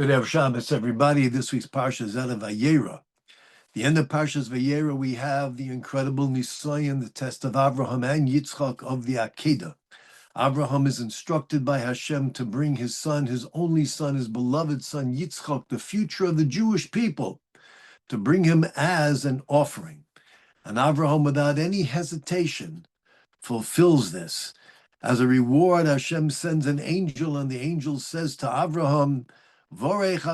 Good Erev Shabbos, everybody. This week's Parshas Vayeira. The end of Parshas Vayeira, we have the incredible Nisayan, the test of Abraham and Yitzchak of the Akedah. Abraham is instructed by Hashem to bring his son, his only son, his beloved son Yitzchak, the future of the Jewish people, to bring him as an offering. And Abraham, without any hesitation, fulfills this. As a reward, Hashem sends an angel, and the angel says to Abraham, bless,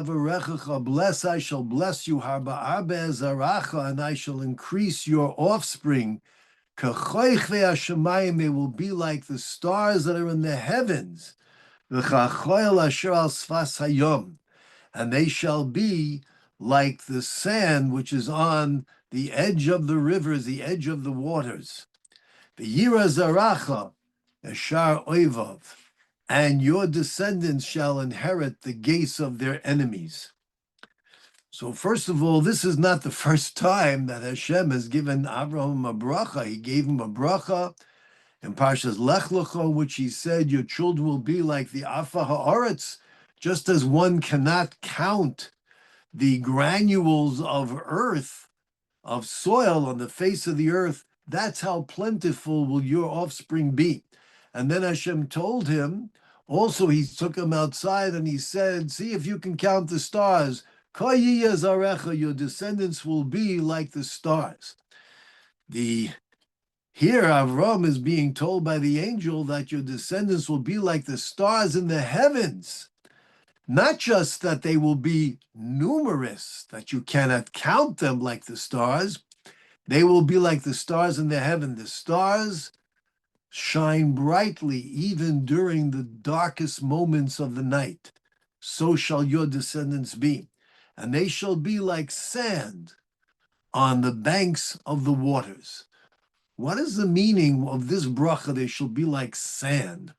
I shall bless you, and I shall increase your offspring. They will be like the stars that are in the heavens. And they shall be like the sand which is on the edge of the rivers, the edge of the waters. The Yira Zaracha, Eshar Oivav, and your descendants shall inherit the gates of their enemies. So first of all, this is not the first time that Hashem has given Abraham a bracha. He gave him a bracha in Parshas Lech Lecha, which he said, your children will be like the Afa Ha'aretz, just as one cannot count the granules of earth, of soil on the face of the earth. That's how plentiful will your offspring be. And then Hashem told him, also he took him outside and he said, see if you can count the stars. Your descendants will be like the stars. Here Avram is being told by the angel that your descendants will be like the stars in the heavens. Not just that they will be numerous, that you cannot count them like the stars. They will be like the stars in the heaven. The stars shine brightly even during the darkest moments of the night. So shall your descendants be. And they shall be like sand on the banks of the waters. What is the meaning of this bracha? They shall be like sand.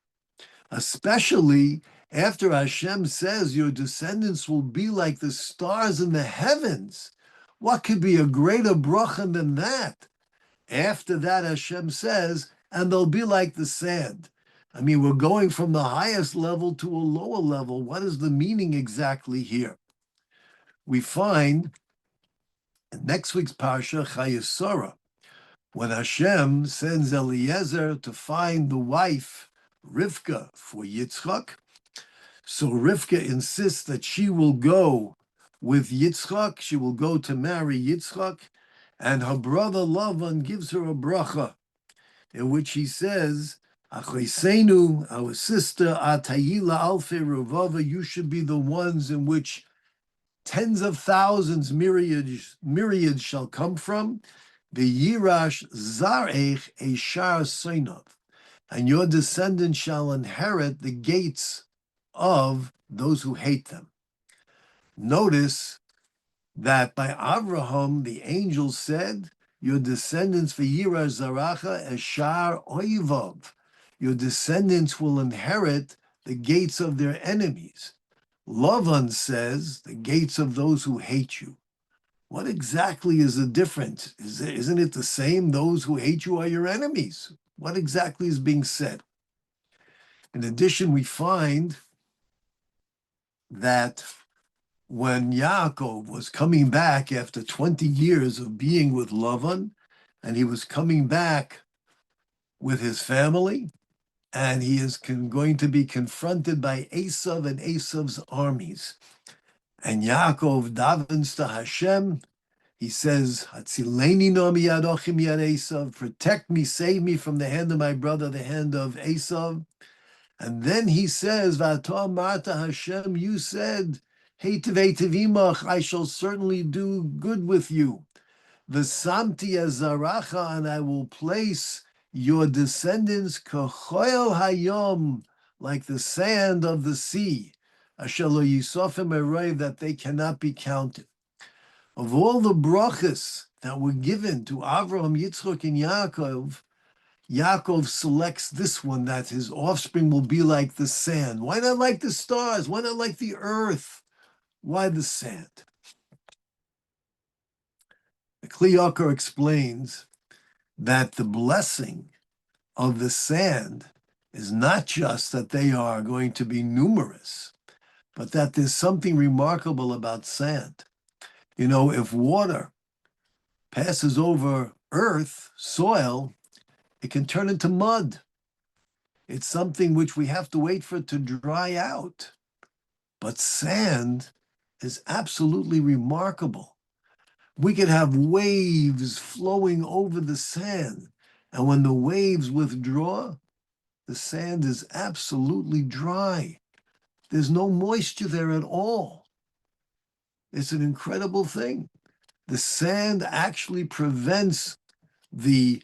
Especially after Hashem says your descendants will be like the stars in the heavens. What could be a greater bracha than that? After that, Hashem says, and they'll be like the sand. I mean, we're going from the highest level to a lower level. What is the meaning exactly here? We find in next week's Parsha, Chayesora, when Hashem sends Eliezer to find the wife, Rivka, for Yitzchak. So Rivka insists that she will go with Yitzchak. She will go to marry Yitzchak. And her brother Lavan gives her a bracha, in which he says, Achosenu, our sister, Atayila Alfe Ravava, you should be the ones in which tens of thousands, myriads shall come from. The Yirash Zarech Eshar Soinov, and your descendants shall inherit the gates of those who hate them. Notice that by Abraham, the angel said, your descendants for Yira Zaracha Eshar Oivav, your descendants will inherit the gates of their enemies. Lavan says, the gates of those who hate you. What exactly is the difference? Isn't it the same? Those who hate you are your enemies. What exactly is being said? In addition, we find that when Yaakov was coming back after 20 years of being with Lavan, and he was coming back with his family, and he is going to be confronted by Esav and Esav's armies. And Yaakov davens to Hashem. He says, Hatzileni no miyad ochim yad Esav, protect me, save me from the hand of my brother, the hand of Esav. And then he says, V'ata marta Hashem, you said, Heitivei tivimach, I shall certainly do good with you. V'samti azaracha, and I will place your descendants kachoel hayom, like the sand of the sea, asher lo yisofim eroiv, that they cannot be counted. Of all the brachas that were given to Avraham, Yitzchak, and Yaakov selects this one, that his offspring will be like the sand. Why not like the stars? Why not like the earth? Why the sand? The Kli Yakar explains that the blessing of the sand is not just that they are going to be numerous, but that there's something remarkable about sand. You know, if water passes over earth, soil, it can turn into mud. It's something which we have to wait for it to dry out. But sand is absolutely remarkable. We could have waves flowing over the sand. And when the waves withdraw, the sand is absolutely dry. There's no moisture there at all. It's an incredible thing. The sand actually prevents the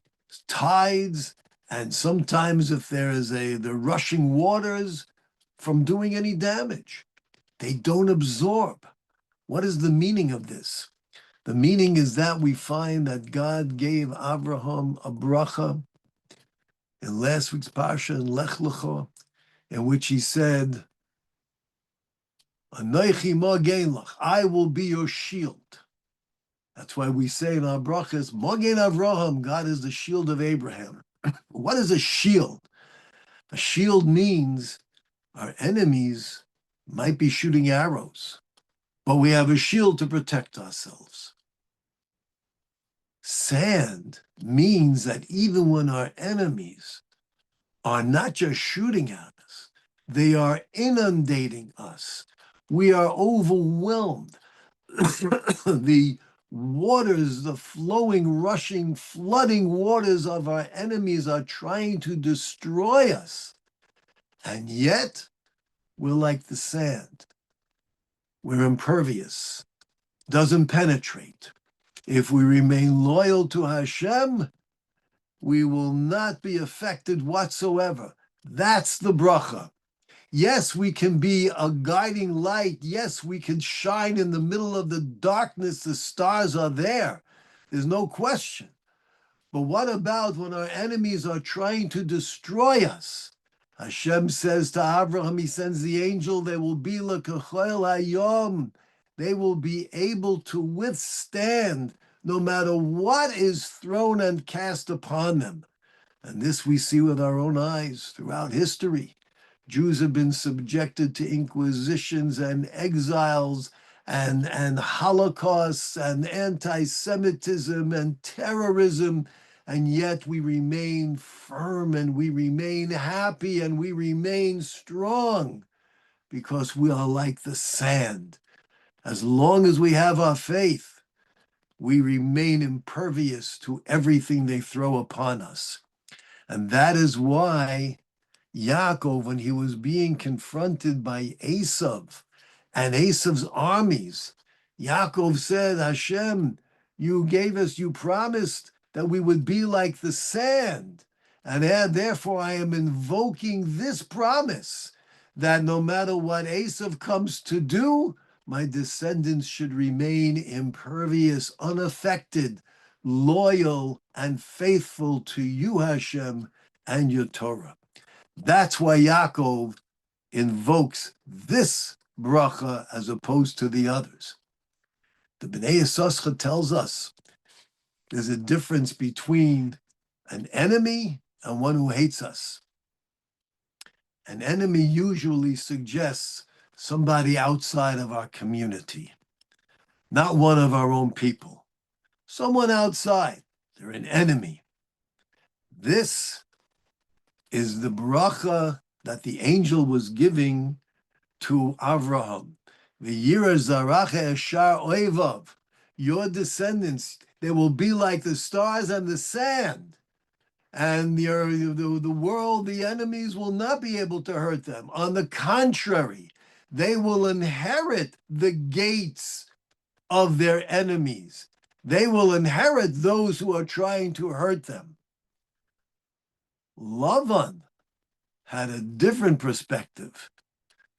tides, and sometimes if there is the rushing waters, from doing any damage. They don't absorb. What is the meaning of this? The meaning is that we find that God gave Abraham a bracha in last week's Parsha in Lech Lecha, in which he said, Anochi magen lach, I will be your shield. That's why we say in our brachas, Magen Avraham, God is the shield of Abraham. What is a shield? A shield means our enemies might be shooting arrows, but we have a shield to protect ourselves. Sand means that even when our enemies are not just shooting at us, they are inundating us. We are overwhelmed. The waters, the flowing, rushing, flooding waters of our enemies are trying to destroy us. And yet, we're like the sand. We're impervious, doesn't penetrate. If we remain loyal to Hashem, we will not be affected whatsoever. That's the bracha. Yes, we can be a guiding light. Yes, we can shine in the middle of the darkness. The stars are there. There's no question. But what about when our enemies are trying to destroy us? Hashem says to Abraham, he sends the angel, they will be l'kachol hayom. They will be able to withstand no matter what is thrown and cast upon them. And this we see with our own eyes throughout history. Jews have been subjected to inquisitions and exiles and holocausts and anti-Semitism and terrorism, and yet we remain firm and we remain happy and we remain strong because we are like the sand. As long as we have our faith, we remain impervious to everything they throw upon us. And that is why Yaakov, when he was being confronted by Esav and Esav's armies, Yaakov said, Hashem, you promised that we would be like the sand. And therefore I am invoking this promise that no matter what Esav comes to do, my descendants should remain impervious, unaffected, loyal, and faithful to you, Hashem, and your Torah. That's why Yaakov invokes this bracha as opposed to the others. The Bnei Yissaschar tells us there's a difference between an enemy and one who hates us. An enemy usually suggests somebody outside of our community, not one of our own people. Someone outside, they're an enemy. This is the bracha that the angel was giving to Avraham. V'yira zaracha eshar oivav. Your descendants, they will be like the stars and the sand. And the world, the enemies will not be able to hurt them. On the contrary, they will inherit the gates of their enemies. They will inherit those who are trying to hurt them. Lavan had a different perspective.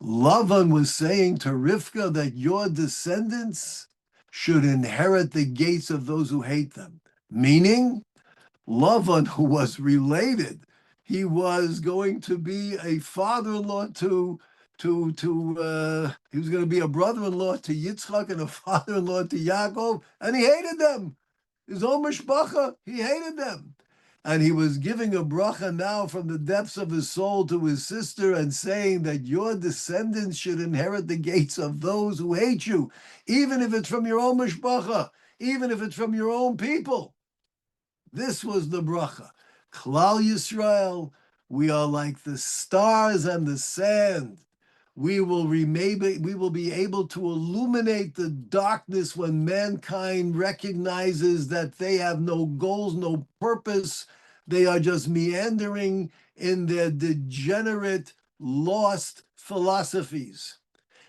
Lavan was saying to Rivka that your descendants should inherit the gates of those who hate them. Meaning, Lavan, who was related, he was going to be a father-in-law he was going to be a brother-in-law to Yitzchak and a father-in-law to Yaakov, and he hated them. His own mishpacha, he hated them. And he was giving a bracha now from the depths of his soul to his sister and saying that your descendants should inherit the gates of those who hate you, even if it's from your own mishpacha, even if it's from your own people. This was the bracha. Klal Yisrael, we are like the stars and the sand. We will be able to illuminate the darkness when mankind recognizes that they have no goals, no purpose. They are just meandering in their degenerate, lost philosophies.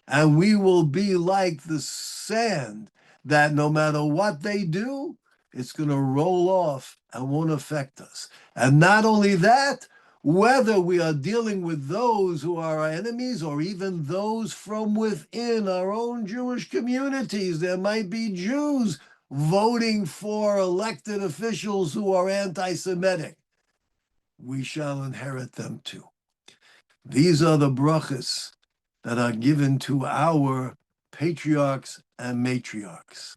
And we will be like the sand that no matter what they do, it's going to roll off and won't affect us. And not only that, whether we are dealing with those who are our enemies or even those from within our own Jewish communities, there might be Jews voting for elected officials who are anti-Semitic. We shall inherit them too. These are the brachas that are given to our patriarchs and matriarchs.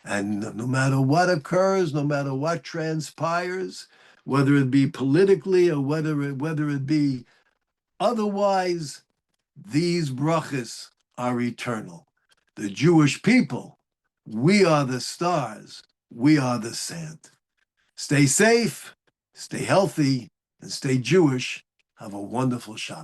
And no matter what occurs, no matter what transpires, whether it be politically or whether it be otherwise, these brachas are eternal. The Jewish people, we are the stars, we are the sand. Stay safe, stay healthy, and stay Jewish. Have a wonderful Shabbat.